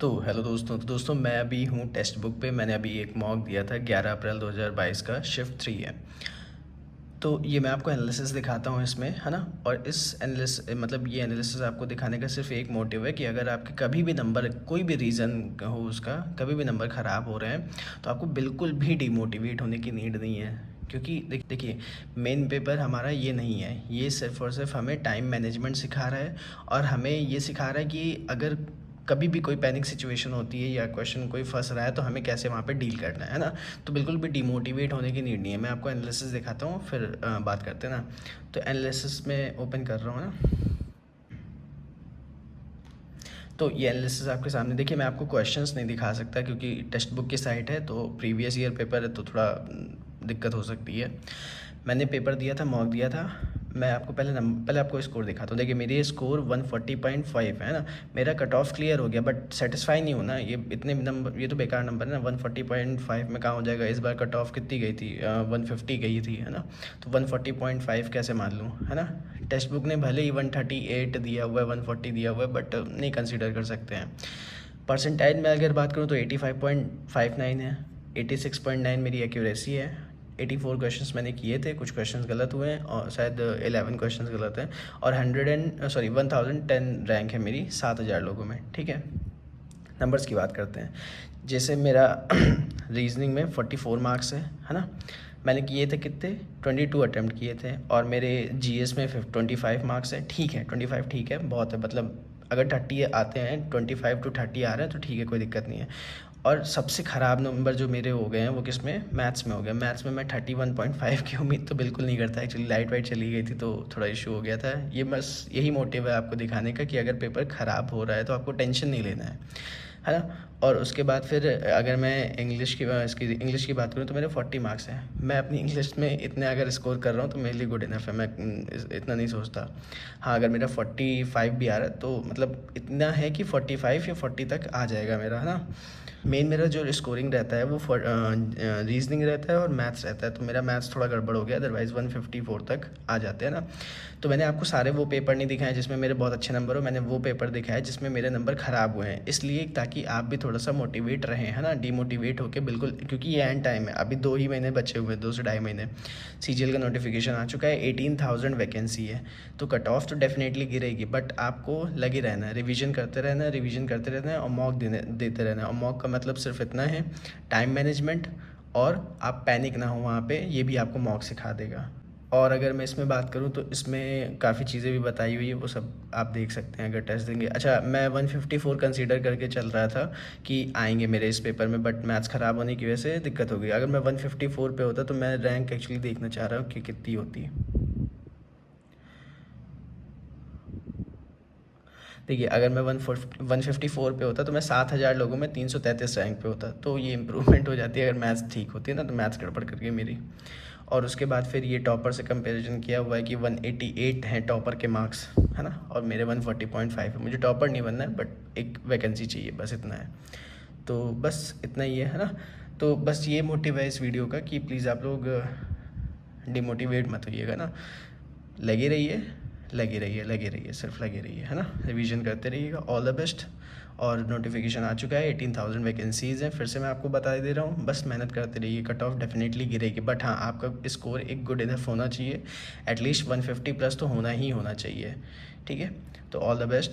तो हेलो दोस्तों। मैं अभी हूँ टेक्स्ट बुक पे। मैंने अभी एक मॉक दिया था 11 अप्रैल 2022 का, शिफ्ट 3 है। तो ये मैं आपको एनालिसिस दिखाता हूँ इसमें, है ना। और इस ये एनालिसिस आपको दिखाने का सिर्फ एक मोटिव है कि अगर आपके कभी भी नंबर, कोई भी रीज़न हो उसका, कभी भी नंबर ख़राब हो रहे हैं तो आपको बिल्कुल भी डिमोटिवेट होने की नीड नहीं है। क्योंकि देखिए, मेन पेपर हमारा ये नहीं है, ये सिर्फ और सिर्फ हमें टाइम मैनेजमेंट सिखा रहा है। और हमें ये सिखा रहा है कि अगर कभी भी कोई पैनिक सिचुएशन होती है या क्वेश्चन कोई फंस रहा है तो हमें कैसे वहाँ पे डील करना है ना। तो बिल्कुल भी डिमोटिवेट होने की नीड नहीं है। मैं आपको एनालिसिस दिखाता हूँ, फिर बात करते हैं ना। तो एनालिसिस में ओपन कर रहा हूँ ना। तो ये एनालिसिस आपके सामने देखिए। मैं आपको क्वेश्चंस नहीं दिखा सकता क्योंकि टेक्स्ट बुक की साइट है, तो प्रीवियस ईयर पेपर है तो थोड़ा दिक्कत हो सकती है। मैंने पेपर दिया था, मॉक दिया था। मैं आपको पहले आपको स्कोर दिखाता हूँ। देखिए मेरी स्कोर 140.5 है ना। मेरा कट ऑफ क्लियर हो गया बट सेटिस्फाई नहीं होना। ये इतने नंबर, ये तो बेकार नंबर है ना। 140.5 में कहाँ हो जाएगा। इस बार कट ऑफ कितनी गई थी, 150 गई थी, है ना। तो 140.5 कैसे मान लूँ, है ना। टेक्स्ट बुक ने भले ही 138 दिया हुआ है, 140 दिया हुआ है, बट नहीं कंसिडर कर सकते हैं। परसेंटाइज में अगर बात करूँ तो 85.59 है। 86.9 मेरी एक्यूरेसी है। 84 क्वेश्चंस मैंने किए थे, कुछ क्वेश्चंस गलत हुए हैं और शायद 11 क्वेश्चंस गलत हैं। और 1010 रैंक है मेरी 7000 लोगों में, ठीक है। नंबर्स की बात करते हैं। जैसे मेरा रीजनिंग में 44 मार्क्स है ना। मैंने किए थे कितने, 22 अटैम्प्ट किए थे। और मेरे जीएस में 25 मार्क्स है। ठीक है, 25 ठीक है, बहुत है। मतलब अगर 30 आते हैं, 25 to 30 आ रहे हैं तो ठीक है, कोई दिक्कत नहीं है। और सबसे ख़राब नंबर जो मेरे हो गए हैं वो किस में, मैथ्स में हो गया। मैथ्स में मैं 31.5 की उम्मीद तो बिल्कुल नहीं करता। एक्चुअली लाइट वाइट चली गई थी तो थोड़ा इशू हो गया था। ये बस यही मोटिव है आपको दिखाने का कि अगर पेपर ख़राब हो रहा है तो आपको टेंशन नहीं लेना है ना। और उसके बाद फिर अगर मैं इंग्लिश की बात करूँ तो मेरे 40 मार्क्स हैं। मैं अपनी इंग्लिश में इतने अगर स्कोर कर रहा हूँ तो मेरे लिए गुड इनफ है। मैं इतना नहीं सोचता। हाँ, अगर मेरा 45 भी आ रहा है तो मतलब इतना है कि 45 या 40 तक आ जाएगा मेरा, है ना। मेरा जो स्कोरिंग रहता है वो रीजनिंग रहता है और मैथ्स रहता है। तो मेरा मैथ्स थोड़ा गड़बड़ हो गया, अदरवाइज़ 154 तक आ जाते हैं ना। तो मैंने आपको सारे वो पेपर नहीं दिखाए जिसमें मेरे बहुत अच्छे नंबर हो। मैंने वो पेपर दिखाए जिसमें मेरे नंबर ख़राब हुए हैं, इसलिए ताकि आप भी थोड़ा सा मोटिवेट रहें, है ना। डिमोटिवेट होकर बिल्कुल, क्योंकि ये एंड टाइम है, अभी 2 ही महीने बचे हुए हैं, 2 से ढाई महीने। सीजीएल का नोटिफिकेशन आ चुका है, 18,000 वैकेंसी है। तो कट ऑफ तो डेफिनेटली गिरेगी, बट आपको लगे रहना है, रिवीजन करते रहना है, रिवीजन करते रहना है और मॉक देते रहना है। और मॉक का मतलब सिर्फ इतना है, टाइम मैनेजमेंट, और आप पैनिक ना हो वहाँ पे, ये भी आपको मॉक सिखा देगा। और अगर मैं इसमें बात करूँ तो इसमें काफ़ी चीज़ें भी बताई हुई है, वो सब आप देख सकते हैं अगर टेस्ट देंगे। अच्छा, मैं 154 कंसीडर करके चल रहा था कि आएंगे मेरे इस पेपर में, बट मैथ्स ख़राब होने की वजह से दिक्कत हो गई। अगर मैं 154 पे होता तो मैं रैंक एक्चुअली देखना चाह रहा हूँ कि कितनी होती है। देखिए, अगर मैं 154 पे होता तो मैं 7000 लोगों में 333 रैंक पे होता। तो ये इम्प्रूवमेंट हो जाती है अगर मैथ्स ठीक होती है ना। तो मैथ्स गड़बड़ कर गई मेरी। और उसके बाद फिर ये टॉपर से कंपैरिजन किया हुआ है कि 188 हैं टॉपर के मार्क्स, है ना। और मेरे 140.5 है। मुझे टॉपर नहीं बनना है, बट एक वैकेंसी चाहिए, बस इतना है। तो बस इतना ही है ना। तो बस ये मोटिव है इस वीडियो का कि प्लीज़ आप लोग डिमोटिवेट मत होइएगा ना। लगे रहिए, लगे रहिए, लगे रहिए, सिर्फ लगे रहिए, है ना। रिवीजन करते रहिएगा। All the best. और नोटिफिकेशन आ चुका है, 18,000 वैकेंसीज़ हैं। फिर से मैं आपको बता दे रहा हूँ, बस मेहनत करते रहिए। कट ऑफ डेफिनेटली गिरेगी, बट हाँ, आपका स्कोर एक गुड इनफ होना चाहिए। एटलीस्ट 150 प्लस तो होना ही होना चाहिए, ठीक है। तो ऑल द बेस्ट।